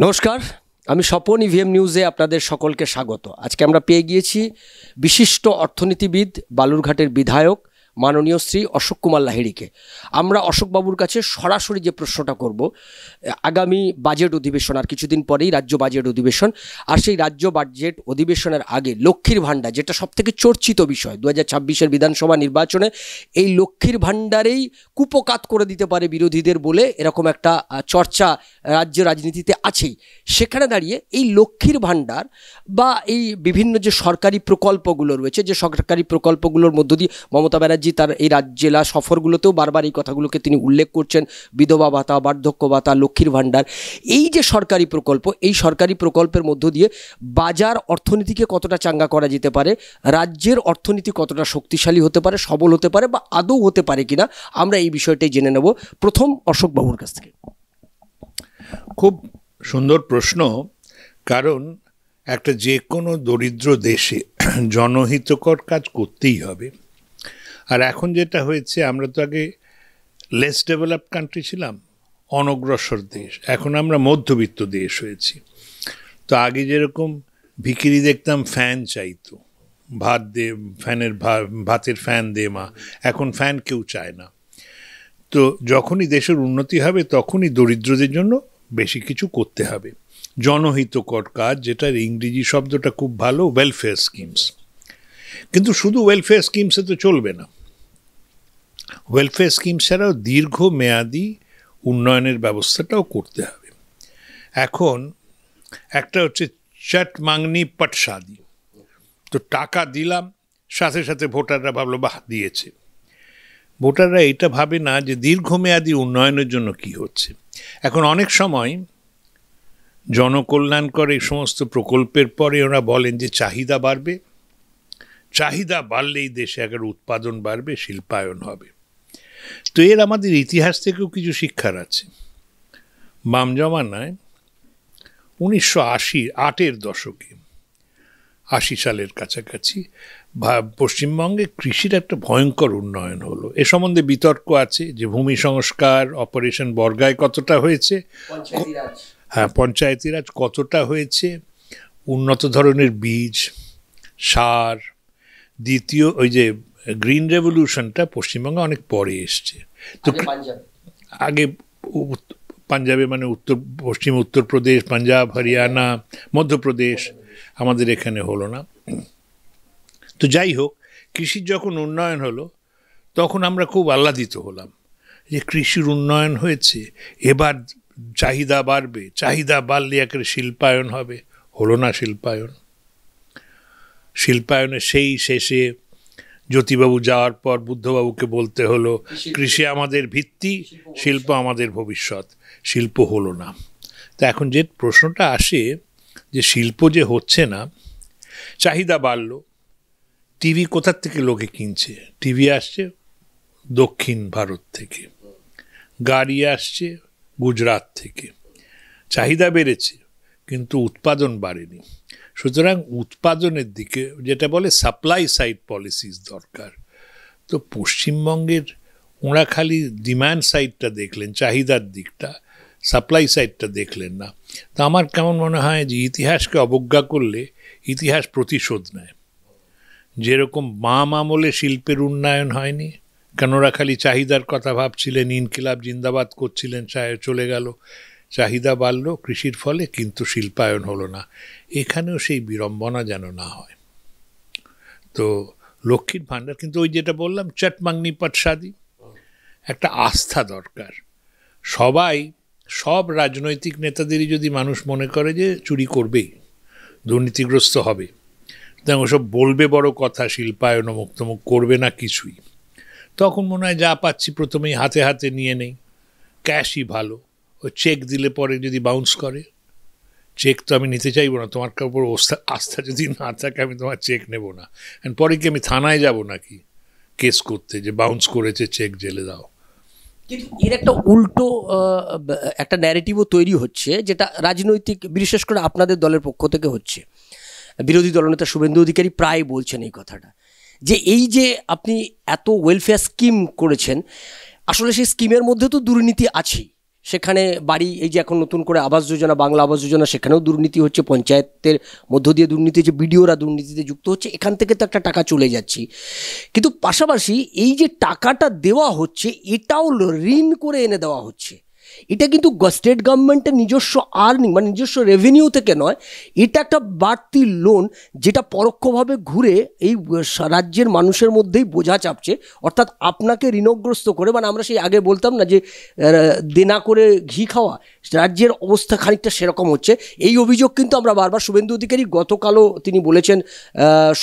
নমস্কার, আমি স্বপন। ইভিএম নিউজে আপনাদের সকলকে স্বাগত। আজকে আমরা পেয়ে গিয়েছি বিশিষ্ট অর্থনীতিবিদ, বালুরঘাটের বিধায়ক মাননীয় শ্রী অশোক কুমার লাহিড়ীকে। আমরা অশোকবাবুর কাছে সরাসরি যে প্রশ্নটা করব, আগামী বাজেট অধিবেশন আর কিছুদিন পরেই রাজ্য বাজেট অধিবেশন, আর সেই রাজ্য বাজেট অধিবেশনের আগে লক্ষ্মীর ভাণ্ডার, যেটা সবথেকে চর্চিত বিষয় 2026-এর বিধানসভা নির্বাচনে, এই লক্ষ্মীর ভাণ্ডারেই কুপকাত করে দিতে পারে বিরোধীদের বলে এরকম একটা চর্চা রাজ্য রাজনীতিতে আছেই। সেখানে দাঁড়িয়ে এই লক্ষ্মীর ভাণ্ডার বা এই বিভিন্ন যে সরকারি প্রকল্পগুলো রয়েছে, যে সরকারি প্রকল্পগুলোর মধ্য দিয়ে মমতা ব্যানার্জি তার এই জেলা সফরগুলোতেও বারবার এই কথাগুলোকে তিনি উল্লেখ করছেন, বিধবা ভাতা, বার্ধক্য ভাতা, লক্ষ্মীর ভাণ্ডার, এই যে সরকারি প্রকল্প, এই সরকারি প্রকল্পের মধ্য দিয়ে বাজার অর্থনীতিকে কতটা চাঙ্গা করা যেতে পারে, রাজ্যের অর্থনীতি কতটা শক্তিশালী হতে পারে, সবল হতে পারে বা আদৌ হতে পারে কিনা, আমরা এই বিষয়টাই জেনে নেব প্রথম অশোকবাবুর কাছ থেকে। খুব সুন্দর প্রশ্ন, কারণ একটা যে কোনো দরিদ্র দেশে জনহিতকর কাজ করতেই হবে। আর এখন যেটা হয়েছে, আমরা তো আগে লেস ডেভেলপড কান্ট্রি ছিলাম, অনগ্রসর দেশ, এখন আমরা মধ্যবিত্ত দেশ হয়েছি। তো আগে যেরকম ভিখিরি দেখতাম ফ্যান চাইতো, ভাত দে, ভাতের ফ্যান দে মা, এখন ফ্যান কেউ চায় না। তো যখনই দেশের উন্নতি হবে তখনই দরিদ্রদের জন্য বেশি কিছু করতে হবে, জনহিতকর কাজ, যেটার ইংরেজি শব্দটা খুব ভালো, ওয়েলফেয়ার স্কিমস। কিন্তু শুধু ওয়েলফেয়ার স্কিমসে তো চলবে না, ওয়েলফেয়ার স্কিম ছাড়াও দীর্ঘমেয়াদী উন্নয়নের ব্যবস্থাটাও করতে হবে। এখন একটা হচ্ছে চট মাংনি পট শাদি, তো টাকা দিলাম, সাথে সাথে ভোটাররা ভাবলো বাহ দিয়েছে। ভোটাররা এটা ভাবে না যে দীর্ঘমেয়াদী উন্নয়নের জন্য কি হচ্ছে। এখন অনেক সময় জনকল্যাণকর এই সমস্ত প্রকল্পের পরে ওরা বলেন যে চাহিদা বাড়বে, চাহিদা বাড়লেই দেশে একটা উৎপাদন বাড়বে, শিল্পায়ন হবে। তো এর আমাদের ইতিহাস থেকেও কিছু শিক্ষার আছে। বাম জমানায় 1980-এর দশকে, 80 সালের কাছাকাছি পশ্চিমবঙ্গে কৃষির একটা ভয়ঙ্কর উন্নয়ন হলো। এ সম্বন্ধে বিতর্ক আছে যে ভূমি সংস্কার, অপারেশন বর্গায় কতটা হয়েছে, হ্যাঁ পঞ্চায়েতি রাজ কতটা হয়েছে, উন্নত ধরনের বীজ, সার। দ্বিতীয় ওই যে গ্রিন রেভলিউশনটা পশ্চিমবঙ্গে অনেক পরে এসছে। তো আগে পাঞ্জাবে, মানে পশ্চিম উত্তরপ্রদেশ, পাঞ্জাব, হরিয়ানা, মধ্যপ্রদেশ, আমাদের এখানে হলো না। তো যাই হোক, কৃষির যখন উন্নয়ন হলো তখন আমরা খুব আহ্লাদিত হলাম যে কৃষির উন্নয়ন হয়েছে, এবার চাহিদা বাড়বে, চাহিদা বাড়লে একেবারে শিল্পায়ন হবে। হলো না শিল্পায়ন। শিল্পায়নের সেই শেষে জ্যোতিবাবু যাওয়ার পর বুদ্ধবাবুকে বলতে হলো কৃষি আমাদের ভিত্তি, শিল্প আমাদের ভবিষ্যৎ। শিল্প হলো না। তো এখন যে প্রশ্নটা আসে যে শিল্প যে হচ্ছে না, চাহিদা বাড়লো, টিভি কোথার থেকে লোকে কিনছে? টিভি আসছে দক্ষিণ ভারত থেকে, গাড়ি আসছে গুজরাট থেকে। চাহিদা বেড়েছে কিন্তু উৎপাদন বাড়েনি। সুতরাং উৎপাদনের দিকে, যেটা বলে সাপ্লাই সাইড পলিসিস দরকার। তো পশ্চিমবঙ্গের ওরা খালি ডিম্যান্ড সাইডটা দেখলেন, চাহিদার দিকটা, সাপ্লাই সাইডটা দেখলেন না। তো আমার কেমন মনে হয় যে ইতিহাসকে অবজ্ঞা করলে ইতিহাস প্রতিশোধ নেয়। যেরকম বাম আমলে শিল্পের উন্নয়ন হয়নি, কেন ওরা খালি চাহিদার কথা ভাবছিলেন, ইনকিলাব জিন্দাবাদ করছিলেন, চলে গেল, চাহিদা বাড়লো কৃষির ফলে, কিন্তু শিল্পায়ন হলো না। এখানেও সেই বিড়ম্বনা যেন না হয়। তো লক্ষ্মীর ভাণ্ডার, কিন্তু ওই যেটা বললাম চট মাংনি পট শাদি, একটা আস্থা দরকার। সব রাজনৈতিক নেতাদেরই যদি মানুষ মনে করে যে চুরি করবেই, দুর্নীতিগ্রস্ত হবে, তেমন ওসব বলবে বড় কথা, শিল্পায়ন অমুক তমুক করবে না কিছুই, তখন মনে হয় যা পাচ্ছি প্রথমেই হাতে হাতে নিয়ে নেই, ক্যাশই ভালো। ও চেক দিলে পরে যদি বাউন্স করে, চেক তো আমি নিতে চাইবো না, তোমার উপর আস্থা যদি না থাকে আমি তোমার চেক নেব না। অ্যান্ড পরে কি আমি থানায় যাব নাকি কেস করতে যে বাউন্স করেছে চেক, জেলে দাও? কিন্তু এর একটা উল্টো একটা ন্যারেটিভও তৈরি হচ্ছে, যেটা রাজনৈতিক, বিশেষ করে আপনাদের দলের পক্ষ থেকে হচ্ছে। বিরোধী দলনেতা শুভেন্দু অধিকারী প্রায় বলছেন এই কথাটা, যে এই যে আপনি এত ওয়েলফেয়ার স্কিম করেছেন, আসলে সেই স্কিমের মধ্যে তো দুর্নীতি আছেই, সেখানে বাড়ি, এই যে এখন নতুন করে আবাস যোজনা, বাংলা আবাস যোজনা, সেখানেও দুর্নীতি হচ্ছে, পঞ্চায়েতের মধ্য দিয়ে দুর্নীতি হচ্ছে, বিডিওরা দুর্নীতিতে যুক্ত হচ্ছে, এখান থেকে তো একটা টাকা চলে যাচ্ছে। কিন্তু পাশাপাশি এই যে টাকাটা দেওয়া হচ্ছে এটাও ঋণ করে এনে দেওয়া হচ্ছে। এটা কিন্তু স্টেট গভর্নমেন্টের নিজস্ব আর্নিং মানে নিজস্ব রেভিনিউ থেকে নয়, এটা একটা বাড়তি লোন যেটা পরোক্ষভাবে ঘুরে এই রাজ্যের মানুষের মধ্যেই বোঝা চাপছে। অর্থাৎ আপনাকে ঋণগ্রস্ত করে, মানে আমরা সেই আগে বলতাম না যে দেনা করে ঘি খাওয়া, রাজ্যের অবস্থা খানিকটা সেরকম হচ্ছে। এই অভিযোগ কিন্তু আমরা বারবার, শুভেন্দু অধিকারী গতকালও তিনি বলেছেন,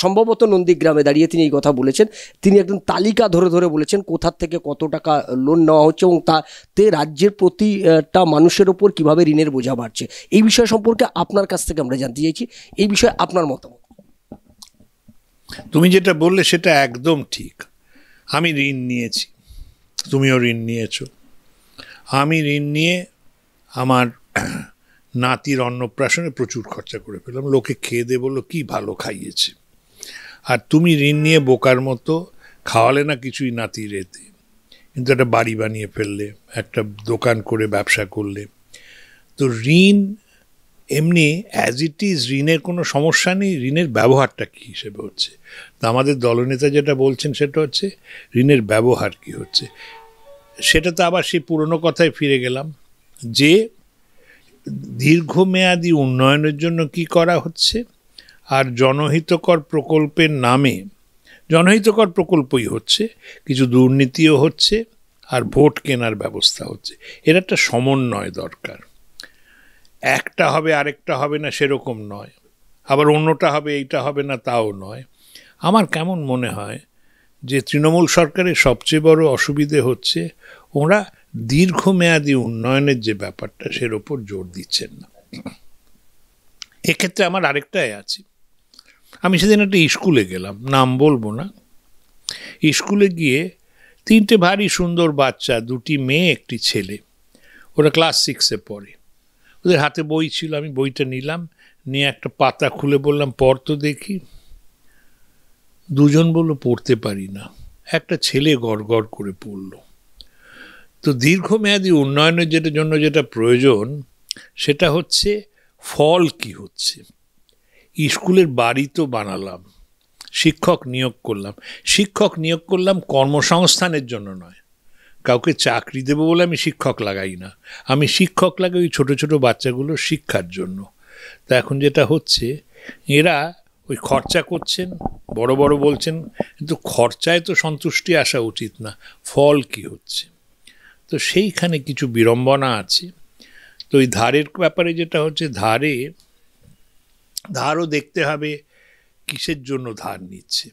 সম্ভবত নন্দীগ্রামে দাঁড়িয়ে তিনি এই কথা বলেছেন, তিনি একদম তালিকা ধরে ধরে বলেছেন কোথার থেকে কত টাকা লোন নেওয়া হচ্ছে এবং তাতে রাজ্যের প্রতিটা মানুষের ওপর কিভাবে ঋণের বোঝা বাড়ছে। এই বিষয় সম্পর্কে আপনার কাছ থেকে আমরা জানতে চাইছি, এই বিষয়ে আপনার মতামত। তুমি যেটা বললে সেটা একদম ঠিক। আমি ঋণ নিয়েছি, তুমিও ঋণ নিয়েছো। আমি ঋণ নিয়ে আমার নাতির অন্নপ্রাশনে প্রচুর খরচা করে ফেললাম, লোকে খেয়ে দিয়ে বললো কি ভালো খাইয়েছে। আর তুমি ঋণ নিয়ে বোকার মতো খাওয়ালে না কিছুই নাতির এতে, কিন্তু একটা বাড়ি বানিয়ে ফেললে, একটা দোকান করে ব্যবসা করলে। তো ঋণ এমনি অ্যাজ ইট ইজ ঋণের কোনো সমস্যা নেই, ঋণের ব্যবহারটা কী হিসেবে হচ্ছে। তো আমাদের দলনেতা যেটা বলছেন সেটা হচ্ছে ঋণের ব্যবহার কী হচ্ছে। সেটা তো আবার সেই পুরনো কথায় ফিরে গেলাম যে দীর্ঘমেয়াদী উন্নয়নের জন্য কি করা হচ্ছে, আর জনহিতকর প্রকল্পের নামে, জনহিতকর প্রকল্পই হচ্ছে, কিছু দুর্নীতিও হচ্ছে, আর ভোট কেনার ব্যবস্থা হচ্ছে। এর একটা সমন্বয় দরকার। একটা হবে আরেকটা হবে না সেরকম নয়, আবার অন্যটা হবে এইটা হবে না তাও নয়। আমার কেমন মনে হয় যে তৃণমূল সরকারের সবচেয়ে বড় অসুবিধে হচ্ছে ওরা দীর্ঘমেয়াদী উন্নয়নের যে ব্যাপারটা সের ওপর জোর দিচ্ছেন না। এক্ষেত্রে আমার আরেকটাই আছে। আমি সেদিন একটা স্কুলে গেলাম, নাম বলবো না। স্কুলে গিয়ে তিনটে ভারী সুন্দর বাচ্চা, দুটি মেয়ে একটি ছেলে, ওরা ক্লাস 6-এ পড়ে। ওদের হাতে বই ছিল, আমি বইটা নিলাম, নিয়ে একটা পাতা খুলে বললাম পড় তো দেখি। দুজন বলল পড়তে পারি না, একটা ছেলে গড় করে পড়ল। তো দীর্ঘমেয়াদী উন্নয়নের জন্য যেটা প্রয়োজন সেটা হচ্ছে ফল কি হচ্ছে। স্কুলের বাড়ি তো বানালাম, শিক্ষক নিয়োগ করলাম কর্মসংস্থানের জন্য নয়, কাউকে চাকরি দেবো বলে আমি শিক্ষক লাগাই না, আমি শিক্ষক লাগাই ওই ছোটো ছোটো বাচ্চাগুলোর শিক্ষার জন্য। তা এখন যেটা হচ্ছে এরা ওই খরচা করছেন, বড় বড় বলছেন, কিন্তু খরচায় তো সন্তুষ্টি আসা উচিত না, ফল কি হচ্ছে। তো সেইখানে কিছু বিড়ম্বনা আছে। তো ওই ধারের ব্যাপারে যেটা হচ্ছে, ধারও দেখতে হবে কিসের জন্য ধার নিচ্ছে।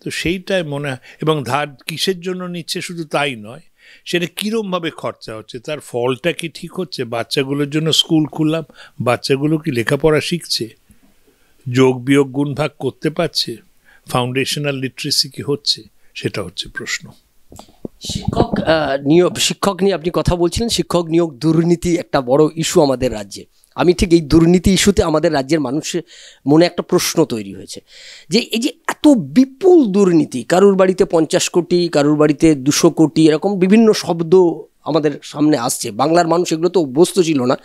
তো সেইটাই মনে হয়, এবং ধার কিসের জন্য নিচ্ছে শুধু তাই নয়, সেটা কীরমভাবে খরচা হচ্ছে, তার ফলটা কি ঠিক হচ্ছে। বাচ্চাগুলোর জন্য স্কুল খুললাম, বাচ্চাগুলো কি লেখাপড়া শিখছে, যোগ বিয়োগ গুণ ভাগ করতে পারছে, ফাউন্ডেশনাল লিটারেসি কি হচ্ছে, সেটা হচ্ছে প্রশ্ন। শিক্ষক নিয়ে আপনি কথা বলছিলেন, শিক্ষক নিয়োগ দুর্নীতি একটা বড় ইস্যু আমাদের রাজ্যে। আমি ঠিক এই দুর্নীতি ইস্যুতে আমাদের রাজ্যের মানুষের মনে একটা প্রশ্ন তৈরি হয়েছে যে এই যে এত বিপুল দুর্নীতি, কারুর বাড়িতে 50 কোটি, কারুর বাড়িতে 200 কোটি, এরকম বিভিন্ন শব্দ আমাদের সামনে আসছে। বাংলার মানুষ এগুলো তো অভ্যস্ত ছিল না,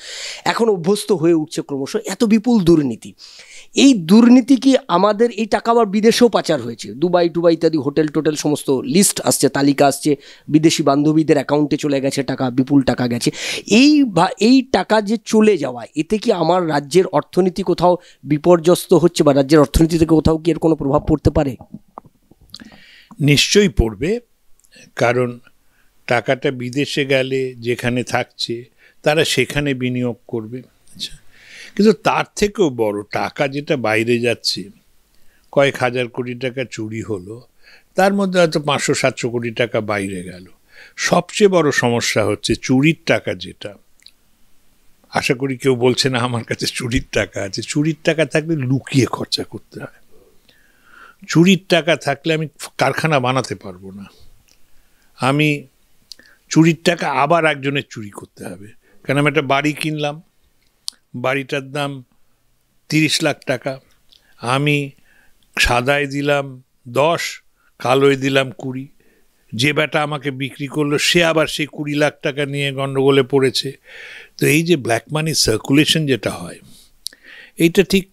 এখন অভ্যস্ত হয়ে উঠছে ক্রমশ। এত বিপুল দুর্নীতি, এই দুর্নীতি কি আমাদের এই টাকা আবার বিদেশেও পাচার হয়েছে, দুবাই টুবাই ইত্যাদি হোটেল টোটেল সমস্ত লিস্ট আসছে, তালিকা আসছে, বিদেশি বান্ধবীদের অ্যাকাউন্টে চলে গেছে টাকা, বিপুল টাকা গেছে। এই টাকা যে চলে যাওয়া, এতে কি আমার রাজ্যের অর্থনীতি কোথাও বিপর্যস্ত হচ্ছে, বা রাজ্যের অর্থনীতি থেকে কোথাও কি এর কোনো প্রভাব পড়তে পারে? নিশ্চয়ই পড়বে, কারণ টাকাটা বিদেশে গেলে যেখানে থাকছে তারা সেখানে বিনিয়োগ করবে। আচ্ছা, কিন্তু তার থেকেও বড়, টাকা যেটা বাইরে যাচ্ছে, কয়েক হাজার কোটি টাকা চুরি হলো, তার মধ্যে হয়তো 500-700 কোটি টাকা বাইরে গেল। সবচেয়ে বড় সমস্যা হচ্ছে চুরির টাকা, যেটা আশা করি কেউ বলছে না আমার কাছে চুরির টাকা আছে। চুরির টাকা থাকলে লুকিয়ে খরচা করতে হয়। চুরির টাকা থাকলে আমি কারখানা বানাতে পারবো না, আমি চুরির টাকা আবার একজনের চুরি করতে হবে। কারণ আমি একটা বাড়ি কিনলাম, বাড়িটার দাম 30 লাখ টাকা, আমি সাদায় দিলাম 10, কালোয় দিলাম 20, যে বেটা আমাকে বিক্রি করলো সে আবার সেই 20 লাখ টাকা নিয়ে গণ্ডগোলে পড়েছে। তো এই যে ব্ল্যাক মানি সার্কুলেশন যেটা হয়, এইটা ঠিক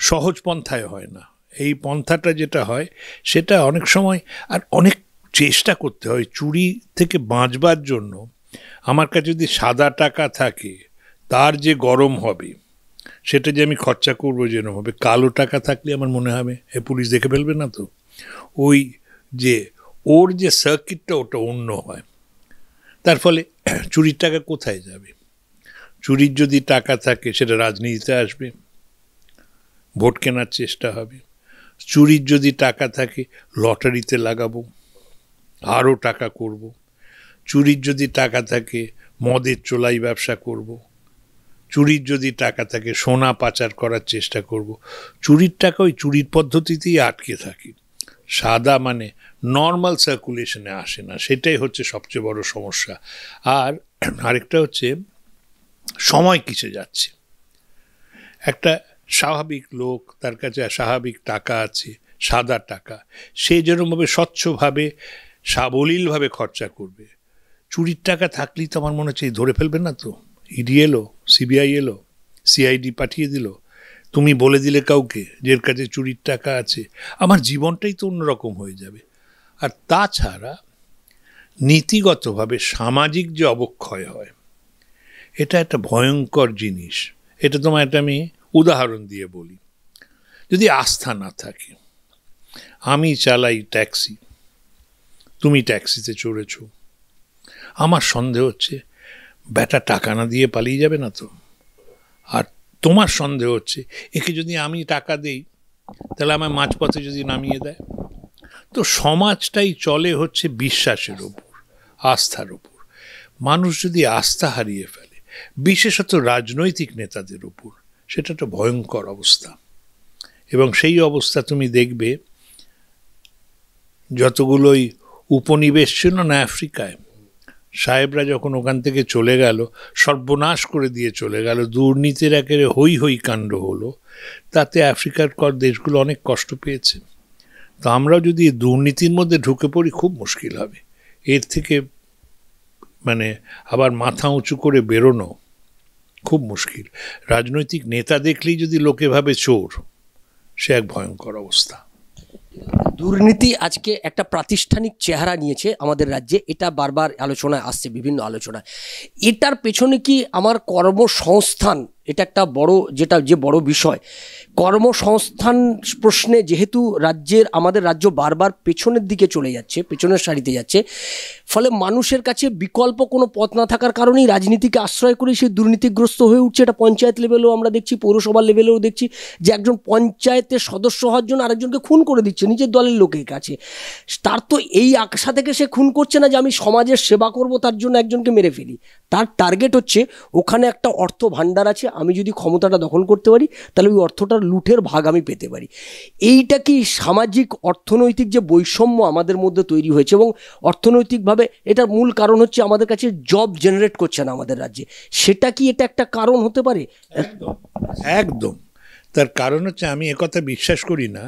সহজ পন্থায় হয় না। এই পন্থাটা যেটা হয় সেটা অনেক সময় আর অনেক চেষ্টা করতে হয়। চুরি থেকে বাঁচবার জন্য আমার কাছে যদি সাদা টাকা থাকে তার যে গরম হবে, সেটা যে আমি খরচা করবো যেরকম হবে, কালো টাকা থাকলে আমার মনে হবে পুলিশ দেখে ফেলবে না তো, ওই যে ওর যে সার্কিটটা ওটা অন্য হয়। তার ফলে চুরির টাকা কোথায় যাবে? চুরির যদি টাকা থাকে সেটা রাজনীতিতে আসবে, ভোট কেনার চেষ্টা হবে। চুরির যদি টাকা থাকে লটারিতে লাগাবো, আরও টাকা করব। চুরির যদি টাকা থাকে মদের চোলাই ব্যবসা করব। চুরির যদি টাকা থাকে সোনা পাচার করার চেষ্টা করব। চুরির টাকা ওই চুরির পদ্ধতিতেই আটকে থাকে, সাদা মানে নর্মাল সার্কুলেশনে আসে না। সেটাই হচ্ছে সবচেয়ে বড় সমস্যা। আর আরেকটা হচ্ছে সময় কিসে যাচ্ছে। একটা স্বাভাবিক লোক, তার কাছে স্বাভাবিক টাকা আছে, সাদা টাকা, সে যেরকমভাবে স্বচ্ছভাবে সাবলীলভাবে খরচা করবে। চুরির টাকা থাকলেই তো আমার মনে হচ্ছে ধরে ফেলবে না তো, ইডি এলো, সিবিআই এলো, সিআইডি পাঠিয়ে দিল, তুমি বলে দিলে কাউকে যে এর কাছে চুরির টাকা আছে, আমার জীবনটাই তো অন্যরকম হয়ে যাবে। আর তাছাড়া নীতিগতভাবে সামাজিক যে অবক্ষয় হয়, এটা একটা ভয়ঙ্কর জিনিস। এটা তোমার একটা আমি উদাহরণ দিয়ে বলি। যদি আস্থা না থাকে, আমি চালাই ট্যাক্সি, তুমি ট্যাক্সিতে চড়েছ, আমার সন্দেহ হচ্ছে ব্যাটা টাকা না দিয়ে পালিয়ে যাবে না তো। আর তোমার সন্দেহ হচ্ছে একে যদি আমি টাকা দেই তাহলে আমার মাঝপথে যদি নামিয়ে দেয়। তো সমাজটাই চলে হচ্ছে বিশ্বাসের ওপর, আস্থার ওপর। মানুষ যদি আস্থা হারিয়ে ফেলে, বিশেষত রাজনৈতিক নেতাদের উপর, সেটা একটা ভয়ঙ্কর অবস্থা। এবং সেই অবস্থা তুমি দেখবে যতগুলোই উপনিবেশ ছিল না আফ্রিকায়, সাহেবরা যখন ওখান থেকে চলে গেল, সর্বনাশ করে দিয়ে চলে গেল, দুর্নীতির একেবারে হই হই কাণ্ড হলো, তাতে আফ্রিকার দেশগুলো অনেক কষ্ট পেয়েছে। তো আমরাও যদি দুর্নীতির মধ্যে ঢুকে পড়ি খুব মুশকিল হবে। এর থেকে মানে আবার মাথা উঁচু করে বেরোনো খুব মুশকিল। রাজনৈতিক নেতা দেখলেই যদি লোকে ভাবে চোর, সে এক ভয়ঙ্কর অবস্থা। দুর্নীতি আজকে একটা প্রাতিষ্ঠানিক চেহারা নিয়েছে আমাদের রাজ্যে, এটা বারবার আলোচনায় আসছে, বিভিন্ন আলোচনায়। এটার পেছনে কি আমার কর্মসংস্থান, এটা একটা বড়, যে বড় বিষয়, কর্মসংস্থান প্রশ্নে যেহেতু আমাদের রাজ্য বারবার পেছনের দিকে চলে যাচ্ছে, পেছনের সারিতে যাচ্ছে, ফলে মানুষের কাছে বিকল্প কোনো পথ না থাকার কারণেই রাজনীতিকে আশ্রয় করে সে দুর্নীতিগ্রস্ত হয়ে উঠছে। এটা পঞ্চায়েত লেভেলেও আমরা দেখছি, পৌরসভা লেভেলেও দেখছি যে একজন পঞ্চায়েতের সদস্য হওয়ার জন্য আরেকজনকে খুন করে দিচ্ছে নিজের দলের লোকের কাছে। তার তো এই আশা থেকে সে খুন করছে না যে আমি সমাজের সেবা করব তার জন্য একজনকে মেরে ফেলি। তার টার্গেট হচ্ছে ওখানে একটা অর্থ ভাণ্ডার আছে, আমি যদি ক্ষমতাটা দখল করতে পারি তাহলে ওই অর্থটার লুঠের ভাগ আমি পেতে পারি। এইটা কি সামাজিক অর্থনৈতিক যে বৈষম্য আমাদের মধ্যে তৈরি হয়েছে, এবং অর্থনৈতিকভাবে এটার মূল কারণ হচ্ছে আমাদের কাছে জব জেনারেট করছে না আমাদের রাজ্যে, সেটা কি এটা একটা কারণ হতে পারে? একদম। তার কারণ হচ্ছে, আমি একথা বিশ্বাস করি না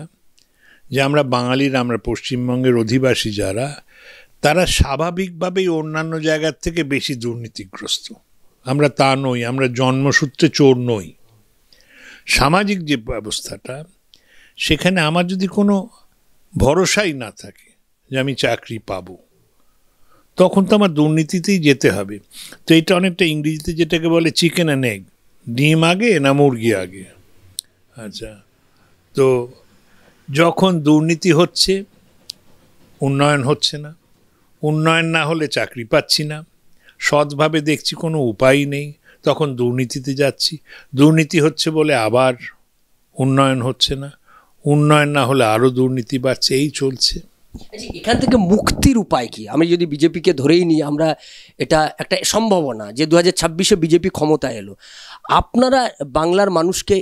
যে আমরা বাঙালিরা, আমরা পশ্চিমবঙ্গের অধিবাসী যারা, তারা স্বাভাবিকভাবেই অন্যান্য জায়গার থেকে বেশি দুর্নীতিগ্রস্ত। আমরা তা নই, আমরা জন্মসূত্রে চোর নই। সামাজিক যে ব্যবস্থাটা, সেখানে আমার যদি কোনো ভরসাই না থাকে যে আমি চাকরি পাবো, তখন তো আমার দুর্নীতিতেই যেতে হবে। তো এটা অনেকটা ইংরেজিতে যেটাকে বলে চিকেন অ্যান্ড এগ, ডিম আগে না মুরগি আগে। আচ্ছা, তো যখন দুর্নীতি হচ্ছে, উন্নয়ন হচ্ছে না, উন্নয়ন না হলে চাকরি পাচ্ছি না, সৎভাবে দেখছি কোনো উপায় নেই, তখন দুর্নীতিতে যাচ্ছি। দুর্নীতি হচ্ছে বলে আবার উন্নয়ন হচ্ছে না, উন্নয়ন না হলে আরও দুর্নীতি বাড়ছে, এই চলছে। এখান থেকে মুক্তির উপায় কি? আমি যদি বিজেপিকে ধরেই নিই, আমরা এটা একটা সম্ভাবনা যে 2026-এ বিজেপি ক্ষমতায় এলো, আপনারা বাংলার মানুষকে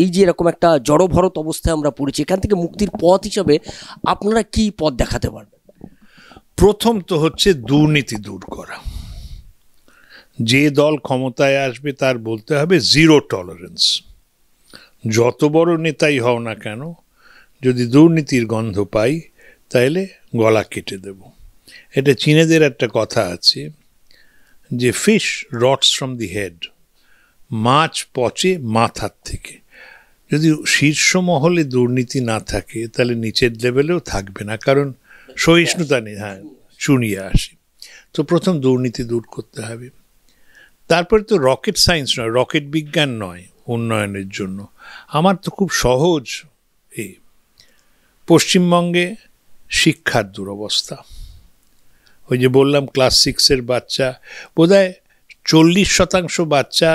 এই যে এরকম একটা জড়ভরত অবস্থায় আমরা পড়েছি, এখান থেকে মুক্তির পথ হিসাবে আপনারা কি পথ দেখাতে পারবেন? প্রথম তো হচ্ছে দুর্নীতি দূর করা। যে দল ক্ষমতায় আসবে তার বলতে হবে জিরো টলারেন্স। যত বড় নেতাই হও না কেন, যদি দুর্নীতির গন্ধ পাই তাহলে গলা কেটে দেব। এটা চীনেদের একটা কথা আছে যে ফিশ রটস ফ্রম দি হেড, মাছ পচে মাথার থেকে। যদি শীর্ষ মহলে দুর্নীতি না থাকে তাহলে নিচের লেভেলেও থাকবে না, কারণ সহিষ্ণুতা নেই, হ্যাঁ চুনিয়ে আসে। তো প্রথম দুর্নীতি দূর করতে হবে। তারপরে তো রকেট সায়েন্স নয়, রকেট বিজ্ঞান নয় উন্নয়নের জন্য। আমার তো খুব সহজ, এই পশ্চিমবঙ্গে শিক্ষার দুরবস্থা। ওই যে বললাম ক্লাস 6-এর বাচ্চা, বোধহয় 40% বাচ্চা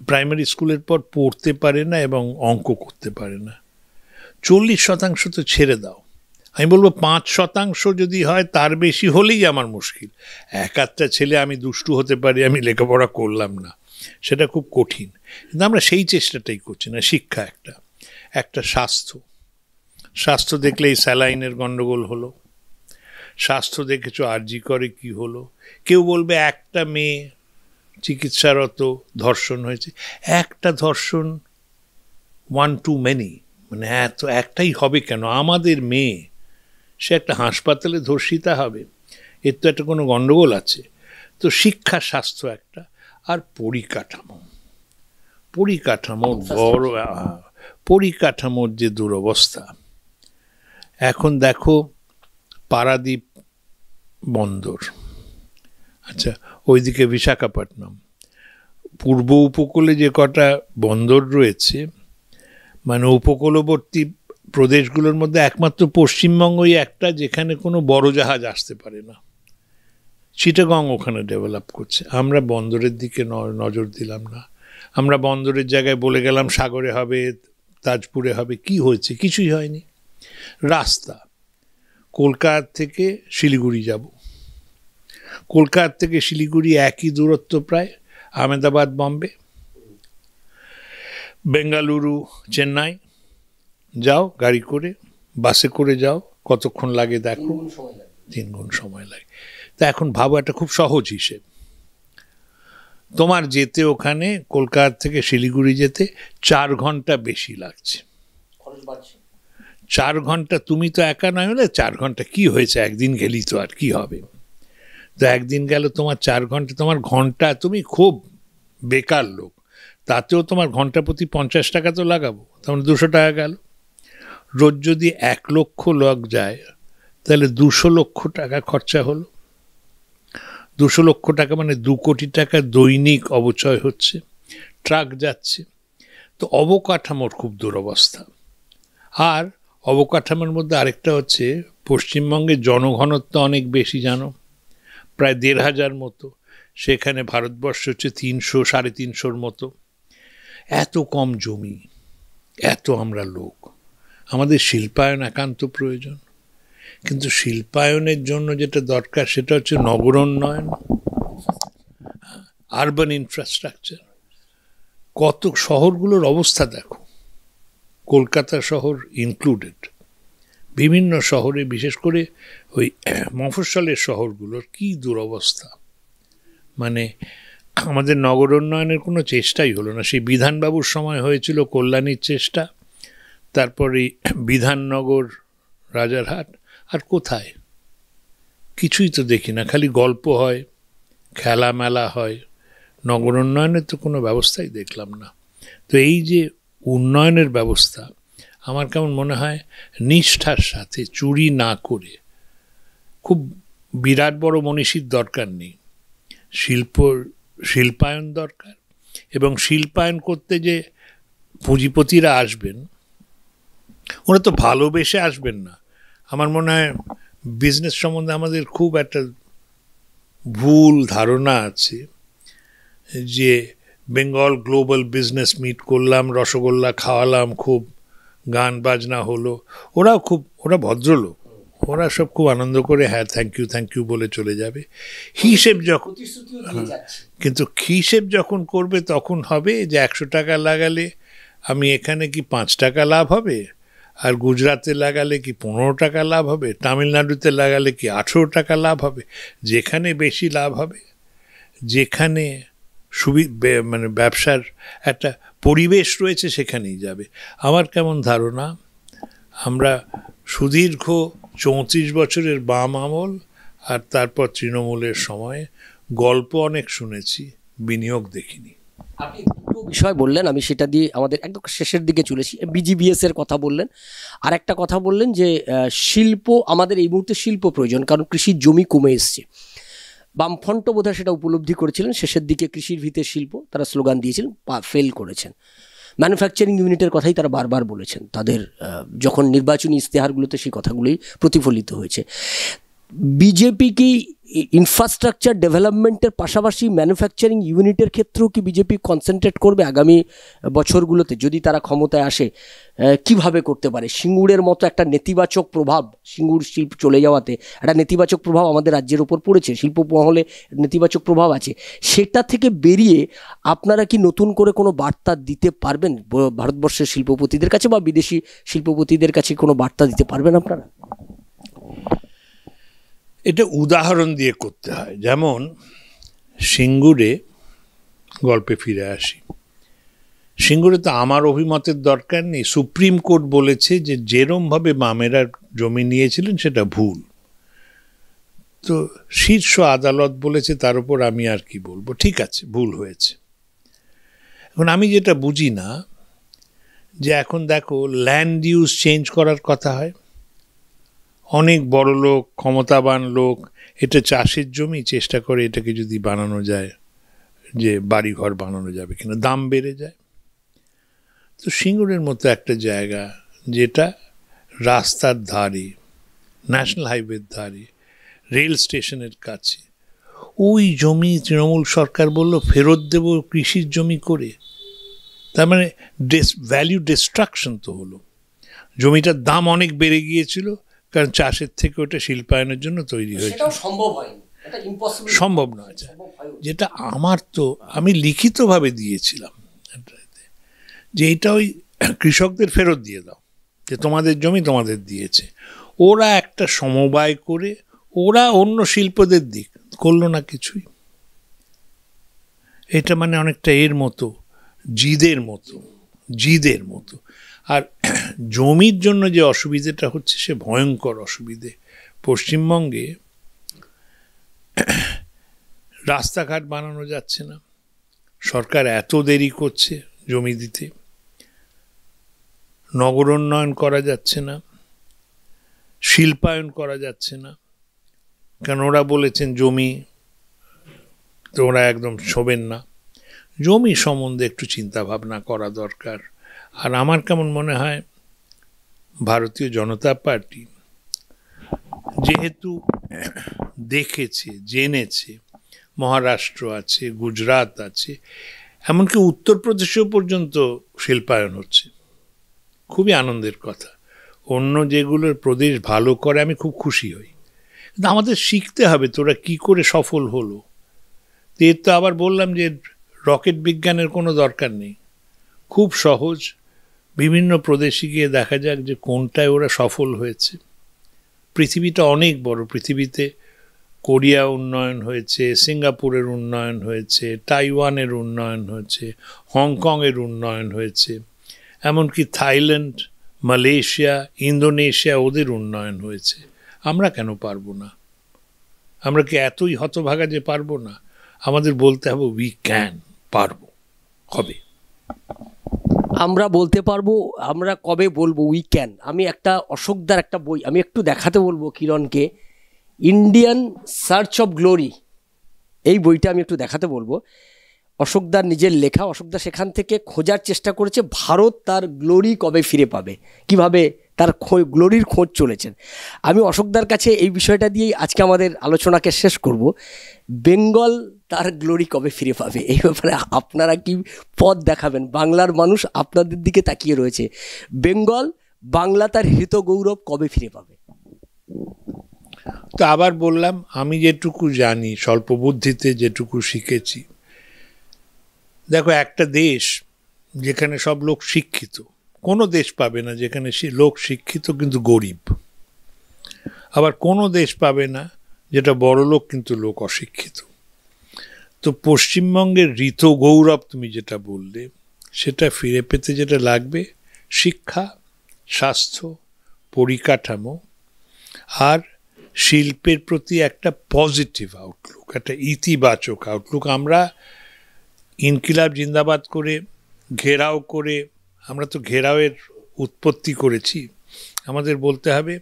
প্রাইমারি স্কুলের পর পড়তে পারে না এবং অঙ্ক করতে পারে না। 40% তো ছেড়ে দাও, আমি বলবো 5% যদি হয়, তার বেশি হলেই আমার মুশকিল। এক আধটা ছেলে আমি দুষ্টু হতে পারি, আমি লেখাপড়া করলাম না, সেটা খুব কঠিন। কিন্তু আমরা সেই চেষ্টাটাই করছি না। শিক্ষা একটা স্বাস্থ্য দেখলে এই স্যালাইনের গণ্ডগোল হলো, স্বাস্থ্য দেখেছো আরজি করে কি হলো। কেউ বলবে একটা মেয়ে চিকিৎসারত, ধর্ষণ হয়েছে। একটা ধর্ষণ ওয়ান টু মেনি, মানে এত একটাই হবে কেন? আমাদের মেয়ে, সে একটা হাসপাতালে ধর্ষিতা হবে, এর তো একটা কোনো গণ্ডগোল আছে। তো শিক্ষা, স্বাস্থ্য একটা, আর পরিকাঠামোর যে দুরবস্থা। এখন দেখো পারাদ্বীপ বন্দর, আচ্ছা ওইদিকে বিশাখাপট্টনম, পূর্ব উপকূলে যে কটা বন্দর রয়েছে, মানে উপকূলবর্তী প্রদেশগুলোর মধ্যে একমাত্র পশ্চিমবঙ্গই একটা যেখানে কোনো বড় জাহাজ আসতে পারে না। চিটাগং ওখানে ডেভেলপ করছে, আমরা বন্দরের দিকে নজর দিলাম না। আমরা বন্দরের জায়গায় বলে গেলাম সাগরে হবে, তাজপুরে হবে, কি হয়েছে? কিছুই হয়নি। রাস্তা, কলকাতা থেকে শিলিগুড়ি যাব, কলকাতা থেকে শিলিগুড়ি একই দূরত্ব প্রায়, আহমেদাবাদ বম্বে, বেঙ্গালুরু চেন্নাই যাও গাড়ি করে, বাসে করে যাও, কতক্ষণ লাগে দেখো, 3 গুণ সময় লাগে। তা এখন ভাবো, একটা খুব সহজ হিসেব, তোমার যেতে ওখানে কলকাতা থেকে শিলিগুড়ি যেতে 4 ঘন্টা বেশি লাগছে। 4 ঘন্টা, তুমি তো একা নয় হলে 4 ঘন্টা কি হয়েছে, একদিন গেলি তো আর কি হবে। তো একদিন গেল তোমার 4 ঘন্টা, তোমার ঘন্টা, তুমি খুব বেকার লোক, তাতেও তোমার ঘন্টা প্রতি 50 টাকা তো লাগাবো, তখন 200 টাকা গেল। রোজ যদি 1 লক্ষ লোক যায় তাহলে 200 লক্ষ টাকা খরচা হলো। 200 লক্ষ টাকা মানে 2 কোটি টাকা দৈনিক অবচয় হচ্ছে, ট্রাক যাচ্ছে। তো অবকাঠামোর খুব দুরবস্থা। আর অবকাঠামোর মধ্যে আরেকটা হচ্ছে, পশ্চিমবঙ্গের জনঘনত্ব অনেক বেশি, জানো, প্রায় 1,500 মতো। সেখানে ভারতবর্ষ হচ্ছে 300-350 মতো। এত কম জমি, এত আমরা লোক, আমাদের শিল্পায়ন একান্ত প্রয়োজন। কিন্তু শিল্পায়নের জন্য যেটা দরকার সেটা হচ্ছে নগরোন্নয়ন, আরবান ইনফ্রাস্ট্রাকচার। কত শহরগুলোর অবস্থা দেখো, কলকাতা শহর ইনক্লুডেড, বিভিন্ন শহরে, বিশেষ করে ওই মফস্বলের শহরগুলোর কি দুরবস্থা। মানে আমাদের নগর উন্নয়নের কোনো চেষ্টাই হলো না। সেই বিধানবাবুর সময় হয়েছিল কল্যাণীর চেষ্টা, তারপরে বিধাননগর, রাজারহাট, আর কোথায় কিছুই তো দেখি না, খালি গল্প হয়, খেলা মেলা হয়, নগর উন্নয়নের তো কোনো ব্যবস্থাই দেখলাম না। তো এই যে উন্নয়নের ব্যবস্থা, আমার কেমন মনে হয় নিষ্ঠার সাথে, চুরি না করে, খুব বিরাট বড় মনীষীর দরকার নেই, শিল্পায়ন দরকার। এবং শিল্পায়ন করতে যে পুঁজিপতিরা আসবেন, ওরা তো ভালোবেসে আসবেন না। আমার মনে হয় বিজনেস সম্বন্ধে আমাদের খুব একটা ভুল ধারণা আছে যে বেঙ্গল গ্লোবাল বিজনেস মিট করলাম, রসগোল্লা খাওয়ালাম, খুব গান বাজনা হলো, ওরা ভদ্রলোক, ওরা সব খুব আনন্দ করে হ্যাঁ থ্যাংক ইউ বলে চলে যাবে। হিসেব যখন, কিন্তু হিসেব যখন করবে তখন হবে যে 100 টাকা লাগালে আমি এখানে কি 5 টাকা লাভ হবে, আর গুজরাতে লাগালে কি 15 টাকা লাভ হবে, তামিলনাড়ুতে লাগালে কি 18 টাকা লাভ হবে। যেখানে বেশি লাভ হবে, যেখানে মানে ব্যবসার একটা পরিবেশ রয়েছে, সেখানেই যাবে। আমার কেমন ধারণা, আমরা সুদীর্ঘ 34 বছরের বাম আমল আর তারপর তৃণমূলের সময়ে গল্প অনেক শুনেছি, বিনিয়োগ দেখিনি। আপনি দুটো বিষয় বললেন, আমি সেটা দিয়ে আমাদের একদম শেষের দিকে চলেছি। বিজিবিএস এর কথা বললেন, আর একটা কথা বললেন যে শিল্প, আমাদের এই মুহূর্তে শিল্প প্রয়োজন, কারণ কৃষির জমি কমে এসছে। বামফ্রন্ট বোধহয় সেটা উপলব্ধি করেছিলেন শেষের দিকে, কৃষির ভিত্তিতে শিল্প তারা স্লোগান দিয়েছিলেন, ফেল করেছেন। ম্যানুফ্যাকচারিং ইউনিটের কথাই তারা বারবার বলেছেন, তাদের যখন নির্বাচনী ইশতেহারগুলোতে সেই কথাগুলোই প্রতিফলিত হয়েছে। বিজেপি কি ইনফ্রাস্ট্রাকচার ডেভেলপমেন্টের পাশাপাশি ম্যানুফ্যাকচারিং ইউনিটের ক্ষেত্রেও কি বিজেপি কনসেন্ট্রেট করবে আগামী বছরগুলোতে যদি তারা ক্ষমতায় আসে? কিভাবে করতে পারে? সিঙ্গুরের মতো একটা নেতিবাচক প্রভাব, সিঙ্গুর শিল্প চলে যাওয়াতে একটা নেতিবাচক প্রভাব আমাদের রাজ্যের ওপর পড়েছে, শিল্প মহলে নেতিবাচক প্রভাব আছে। সেটা থেকে বেরিয়ে আপনারা কি নতুন করে কোনো বার্তা দিতে পারবেন ভারতবর্ষের শিল্পপতিদের কাছে, বা বিদেশি শিল্পপতিদের কাছে কোনো বার্তা দিতে পারবেন আপনারা? এটা উদাহরণ দিয়ে করতে হয়। যেমন সিঙ্গুরে, গল্পে ফিরে আসি, সিঙ্গুরে তো আমার অভিমতের দরকার নেই। সুপ্রিম কোর্ট বলেছে যে যেরমভাবে বামেরা জমি নিয়েছিলেন সেটা ভুল। তো শীর্ষ আদালত বলেছে, তার উপর আমি আর কি বলবো, ঠিক আছে ভুল হয়েছে। এখন আমি যেটা বুঝি না, যে এখন দেখো ল্যান্ড ইউজ চেঞ্জ করার কথা হয়, অনেক বড় লোক, ক্ষমতাবান লোক এটা চাষের জমি চেষ্টা করে এটাকে যদি বানানো যায়, যে বাড়িঘর বানানো যাবে কিনা, দাম বেড়ে যায়। তো সিঙ্গুরের মতো একটা জায়গা যেটা রাস্তার ধারে, ন্যাশনাল হাইওয়ের ধারে, রেল স্টেশনের কাছে, ওই জমি তৃণমূল সরকার বলল ফেরত দেব কৃষির জমি করে। তার মানে ভ্যালু ডিস্ট্রাকশন তো হলো। জমিটার দাম অনেক বেড়ে গিয়েছিল, কারণ চাষের থেকে ওটা শিল্পায়নের জন্য তৈরি হয়েছে, সম্ভব নয়। যেটা আমার, তো আমি লিখিতভাবে দিয়েছিলাম যে এটা ওই কৃষকদের ফেরত দিয়ে দাও, যে তোমাদের জমি তোমাদের দিয়েছে। ওরা একটা সমবায় করে ওরা অন্য শিল্পদের দিক করলো না কিছুই। এটা মানে অনেকটা এর মতো, জিদের মতো। আর জমির জন্য যে অসুবিধাটা হচ্ছে সে ভয়ঙ্কর অসুবিধে। পশ্চিমবঙ্গে রাস্তাঘাট বানানো যাচ্ছে না, সরকার এত দেরি করছে জমি দিতে, নগরোন্নয়ন করা যাচ্ছে না, শিল্পায়ন করা যাচ্ছে না, কারণ ওরা বলেছেন জমি তো ওরা একদম শোবেন না। জমি সম্বন্ধে একটু চিন্তা ভাবনা করা দরকার। আর আমার কেমন মনে হয়, ভারতীয় জনতা পার্টি যেহেতু দেখেছে, জেনেছে, মহারাষ্ট্র আছে, গুজরাট আছে, এমনকি উত্তরপ্রদেশেও পর্যন্ত শিল্পায়ন হচ্ছে, খুবই আনন্দের কথা। অন্য যেগুলোর প্রদেশ ভালো করে আমি খুব খুশি হই, কিন্তু আমাদের শিখতে হবে তোরা কি করে সফল হলো। এর তো আবার বললাম যে রকেট বিজ্ঞানের কোনো দরকার নেই, খুব সহজ। বিভিন্ন প্রদেশে গিয়ে দেখা যাক যে কোনটায় ওরা সফল হয়েছে। পৃথিবীটা অনেক বড়, পৃথিবীতে কোরিয়া উন্নয়ন হয়েছে, সিঙ্গাপুরের উন্নয়ন হয়েছে, তাইওয়ানের উন্নয়ন হয়েছে, হংকংয়ের উন্নয়ন হয়েছে, এমনকি থাইল্যান্ড, মালয়েশিয়া, ইন্দোনেশিয়া, ওদের উন্নয়ন হয়েছে। আমরা কেন পারবো না? আমরা কি এতই হতভাগা যে পারবো না? আমাদের বলতে হবে উই ক্যান, পারবো, হবে। আমরা বলতে পারবো, আমরা কবে বলবো উই ক্যান? আমি একটা অশোকদার একটা বই আমি একটু দেখাতে বলবো কিরণকে, ইন্ডিয়ান সার্চ অফ গ্লোরি, এই বইটা আমি একটু দেখাতে বলবো। অশোকদার নিজের লেখা। অশোকদার সেখান থেকে খোঁজার চেষ্টা করেছে ভারত তার গ্লোরি কবে ফিরে পাবে, কিভাবে তার গ্লোরির খোঁজ চলেছেন। আমি অশোকদার কাছে এই বিষয়টা দিয়েই আজকে আমাদের আলোচনাকে শেষ করব। বেঙ্গল তার গ্লোরি কবে ফিরে পাবে, এই ব্যাপারে আপনারা কি পথ দেখাবেন? বাংলার মানুষ আপনাদের দিকে তাকিয়ে রয়েছে। বেঙ্গল, বাংলা তার হৃত গৌরব কবে ফিরে পাবে? তো আবার বললাম, আমি যেটুকু জানি, স্বল্প বুদ্ধিতে যেটুকু শিখেছি, দেখো একটা দেশ যেখানে সব লোক শিক্ষিত, কোনো দেশ পাবে না যেখানে লোক শিক্ষিত কিন্তু গরিব। আবার কোনো দেশ পাবে না যেটা বড় লোক কিন্তু লোক অশিক্ষিত। তো পশ্চিমবঙ্গের ঋত গৌরব তুমি যেটা বললে, সেটা ফিরে পেতে যেটা লাগবে শিক্ষা, স্বাস্থ্য, পরিকাঠামো, আর শিল্পের প্রতি একটা পজিটিভ আউটলুক, একটা ইতিবাচক আউটলুক। আমরা ইনকিলাব জিন্দাবাদ করে ঘেরাও করে, আমরা তো ঘেরাওয়ের উৎপত্তি করেছি, আমাদের বলতে হবে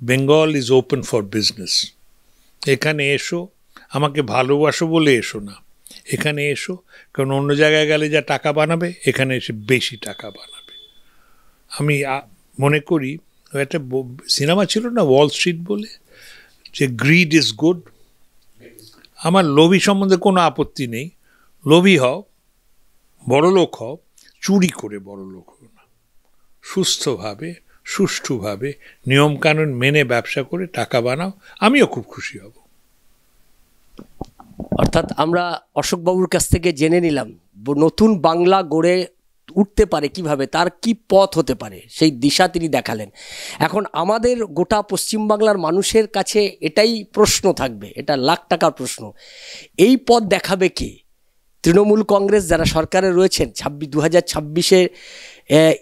Bengal is open for business. এখানে এসো, আমাকে ভালোবাসো বলে এসো না, এখানে এসো, কারণ অন্য জায়গায় গেলে যা টাকা বানাবে এখানে এসে বেশি টাকা বানাবে। আমি মনে করি একটা সিনেমা ছিল না ওয়াল স্ট্রিট বলে, যে গ্রিড ইজ গুড। আমার লোভী সম্বন্ধে কোনো আপত্তি নেই, লোভী হও, বড়লোক হও, চুরি করে বড়লোক হও না, সুস্থভাবে সুষ্ঠুভাবে নিয়মকানুন মেনে ব্যবসা করে টাকা বানাও, আমিও খুব খুশি হব। অর্থাৎ আমরা অশোকবাবুর কাছ থেকে জেনে নিলাম নতুন বাংলা গড়ে উঠতে পারে কিভাবে, তার কি পথ হতে পারে, সেই দিশা তিনি দেখালেন। এখন আমাদের গোটা পশ্চিমবাংলার মানুষের কাছে এটাই প্রশ্ন থাকবে, এটা লাখ টাকার প্রশ্ন, এই পথ দেখাবে কে? তৃণমূল কংগ্রেস যারা সরকারে রয়েছেন 2026-এ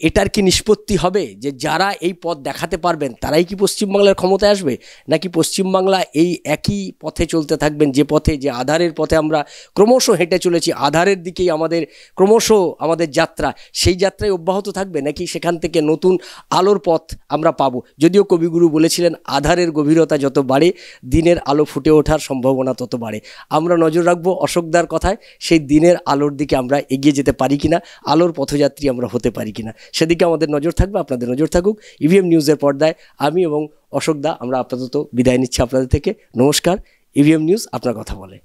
এটার কি নিষ্পত্তি হবে যে যারা এই পথ দেখাতে পারবেন তারাই কি পশ্চিমবাংলার ক্ষমতায় আসবে, নাকি পশ্চিমবাংলা এই একই পথে চলতে থাকবেন, যে পথে, যে আধারের পথে আমরা ক্রমশ হেঁটে চলেছি, আধারের দিকেই আমাদের ক্রমশ আমাদের যাত্রা, সেই যাত্রায় অব্যাহত থাকবে, নাকি সেখান থেকে নতুন আলোর পথ আমরা পাবো? যদিও কবিগুরু বলেছিলেন আধারের গভীরতা যত বাড়ে দিনের আলো ফুটে ওঠার সম্ভাবনা তত বাড়ে। আমরা নজর রাখবো অশোকদার কথায়, সেই দিনের আলোর দিকে আমরা এগিয়ে যেতে পারি কিনা, আলোর পথযাত্রী আমরা হতে পারি কিনা, সেদিকে আমাদের নজর থাকবে, আপনাদের নজর থাকুক। ইভিএম নিউজের পর্দায় আমি এবং অশোকদা আমরা আপাতত বিদায় নিচ্ছি আপনাদের থেকে। নমস্কার। ইভিএম নিউজ আপনার কথা বলে।